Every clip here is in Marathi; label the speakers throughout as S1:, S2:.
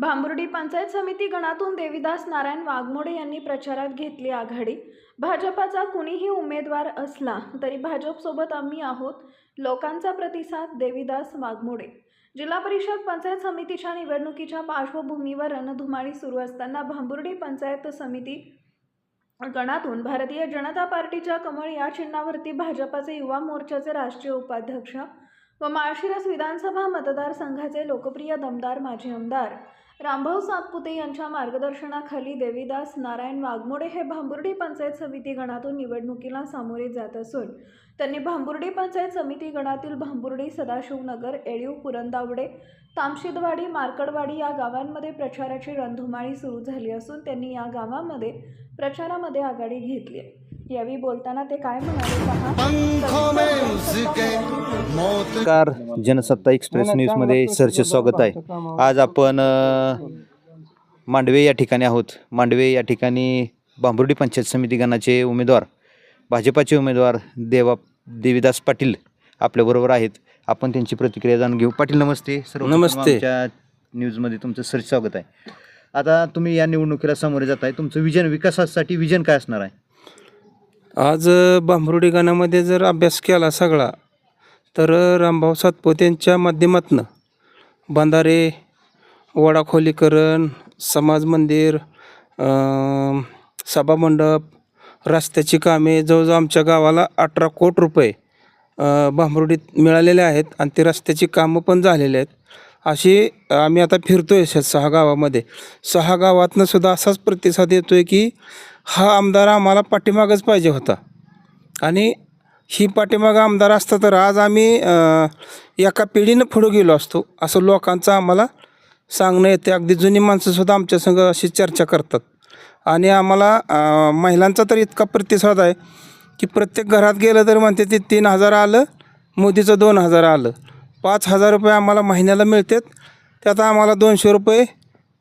S1: भांबुर्डी पंचायत समिती गणातून देवीदास नारायण वाघमोडे यांनी प्रचारात घेतली आघाडी। भाजपाचा कुणीही उमेदवार असला तरी भाजपसोबत आम्ही आहोत, लोकांचा प्रतिसाद देवीदास वाघमोडे। जिल्हा परिषद पंचायत समितीच्या निवडणुकीच्या पार्श्वभूमीवर रणधुमाळी सुरू असताना भांबुर्डी पंचायत समिती गणातून भारतीय जनता पार्टीच्या कमळ या चिन्हावरती भाजपाचे युवा मोर्चाचे राष्ट्रीय उपाध्यक्ष व माळशिरस विधानसभा मतदारसंघाचे लोकप्रिय दमदार माजी आमदार रामभाऊ सातपुते यांच्या मार्गदर्शनाखाली देवीदास नारायण वाघमोडे हे भांबुर्डी पंचायत समिती गणातून निवडणुकीला सामोरे जात असून त्यांनी भांबुर्डी पंचायत समिती गणातील भांबुर्डी, सदाशिवनगर, एळीव, पुरंदावडे, तामशिदवाडी, मार्कडवाडी या गावांमध्ये प्रचाराची रणधुमाळी सुरू झाली असून त्यांनी या गावांमध्ये प्रचारामध्ये आघाडी घेतली आहे। यावेळी बोलताना ते काय म्हणाले
S2: नमस्कार, जनसत्ता एक्सप्रेस न्यूज मध्ये सरचे स्वागत आहे। आज आपण मांडवे या ठिकाणी आहोत। मांडवे या ठिकाणी भांबुर्डी पंचायत समिती गणाचे उमेदवार, भाजपाचे उमेदवार देवीदास पाटील आपल्याबरोबर आहेत। आपण त्यांची प्रतिक्रिया जाणून घेऊ। पाटील नमस्ते।
S3: नमस्ते।
S2: आमच्या न्यूजमध्ये तुमचं सरचे स्वागत आहे। आता तुम्ही या निवडणुकीला सामोरे जात आहे, तुमचं विजन, विकासासाठी विजन काय असणार आहे?
S3: आज भांबुर्डी गणामध्ये जर अभ्यास केला सगळा तर रामभाऊ सातपुतेंच्या माध्यमातून बंधारे, वडाखोलीकरण, समाज मंदिर, सभामंडप, रस्त्याची कामे जवळजवळ आमच्या गावाला 18 कोटी रुपये भांबुर्डीत मिळालेले आहेत आणि ते रस्त्याची कामं पण झालेले आहेत। अशी आम्ही आता फिरतोय 6 गावामध्ये। 6 गावातनं सुद्धा असाच प्रतिसाद येतोय की हा आमदार आम्हाला पाठीमागच पाहिजे होता आणि ही पाठीमागं आमदार असता तर आज आम्ही एका पिढीनं पुढं गेलो असतो असं लोकांचं आम्हाला सांगणं येते। अगदी जुनी माणसंसुद्धा आमच्यासंग अशी चर्चा करतात आणि आम्हाला महिलांचा तर इतका प्रतिसाद आहे की प्रत्येक घरात गेलं तर म्हणते ते 3000 आलं, मोदीचं 2000 आलं, 5000 रुपये आम्हाला महिन्याला मिळतात, त्यात आम्हाला 200 रुपये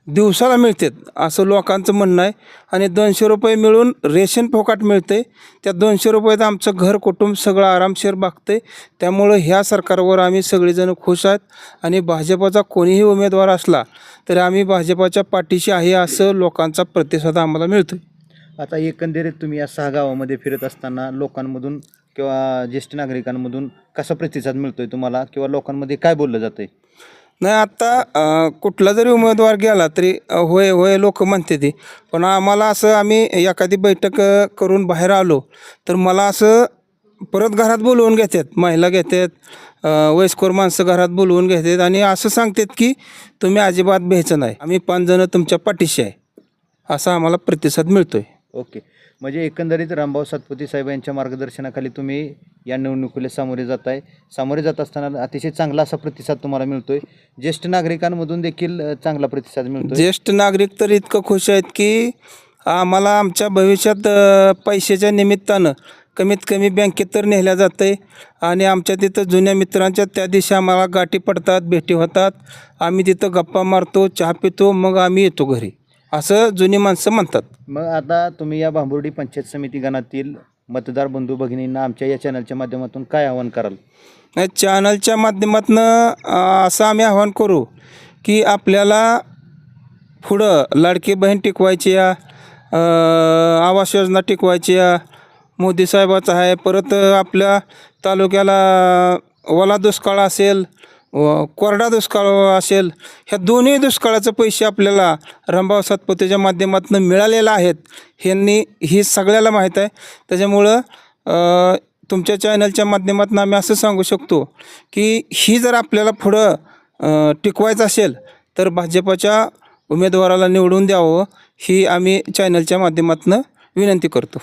S3: दिवसाला मिळतात असं लोकांचं म्हणणं आहे। आणि 200 रुपये मिळून रेशन फोकाट मिळते, त्या 200 रुपयात आमचं घर कुटुंब सगळं आरामशीर भागते। त्यामुळं ह्या सरकारवर आम्ही सगळेजण खुश आहेत आणि भाजपाचा कोणीही उमेदवार असला तरी आम्ही भाजपाच्या पाठीशी आहे असं लोकांचा प्रतिसाद आम्हाला मिळतो।
S2: आता एकंदरीत तुम्ही या 6 गावामध्ये फिरत असताना लोकांमधून किंवा ज्येष्ठ नागरिकांमधून कसा प्रतिसाद मिळतोय तुम्हाला, किंवा लोकांमध्ये काय बोललं जातंय?
S3: नाही, आता कुठला जरी उमेदवार गेला तरी होय होय लोक म्हणते ती, पण आम्हाला असं आम्ही एखादी बैठक करून बाहेर आलो तर मला असं परत घरात बोलवून घेतात, महिला घेतात, वयस्कर माणसं घरात बोलवून घेतात आणि असं सांगतात की तुम्ही अजिबात भ्यायचं नाही, आम्ही 5 जण तुमच्या पाठीशी आहे असा आम्हाला प्रतिसाद मिळतोय।
S2: ओके, म्हणजे एकंदरीत रामभाऊ सातपुते साहेब यांच्या मार्गदर्शनाखाली तुम्ही या निवडणुकीला सामोरे जात आहे। सामोरे जात असताना अतिशय चांगला असा प्रतिसाद तुम्हाला मिळतोय। ज्येष्ठ नागरिकांमधून देखील चांगला प्रतिसाद मिळतो।
S3: ज्येष्ठ नागरिक तर इतकं खुश आहेत की आम्हाला आमच्या भविष्यात पैशाच्या निमित्तानं कमीत कमी बँकेत तर नेल्या जातं आहे आणि आमच्या तिथं जुन्या मित्रांच्या त्या दिवशी आम्हाला गाठी पडतात, भेटी होतात, आम्ही तिथं गप्पा मारतो, चहा पितो, मग आम्ही येतो घरी असं जुनी माणसं म्हणतात।
S2: मग आता तुम्ही या भांबुर्डी पंचायत समिती गणातील मतदार बंधू भगिनींना आमच्या या चॅनलच्या माध्यमातून काय आवाहन कराल?
S3: चॅनलच्या माध्यमातून असं आम्ही आवाहन करू की आपल्याला पुढं लाडकी बहीण टिकवायची या, आवास योजना टिकवायची या, मोदी साहेबाचं आहे, परत आपल्या तालुक्याला ओला दुष्काळ असेल, कोरडा दुष्काळ असेल, ह्या दोन्ही दुष्काळाचे पैसे आपल्याला रामभाऊ सातपुतेच्या माध्यमातून मिळालेलं आहेत, ह्यांनी ही सगळ्याला माहीत आहे। त्याच्यामुळं तुमच्या चॅनलच्या माध्यमातून आम्ही असं सांगू शकतो की ही जर आपल्याला पुढं टिकवायचं असेल तर भाजपाच्या उमेदवाराला निवडून द्यावं ही आम्ही चॅनलच्या माध्यमातून विनंती करतो।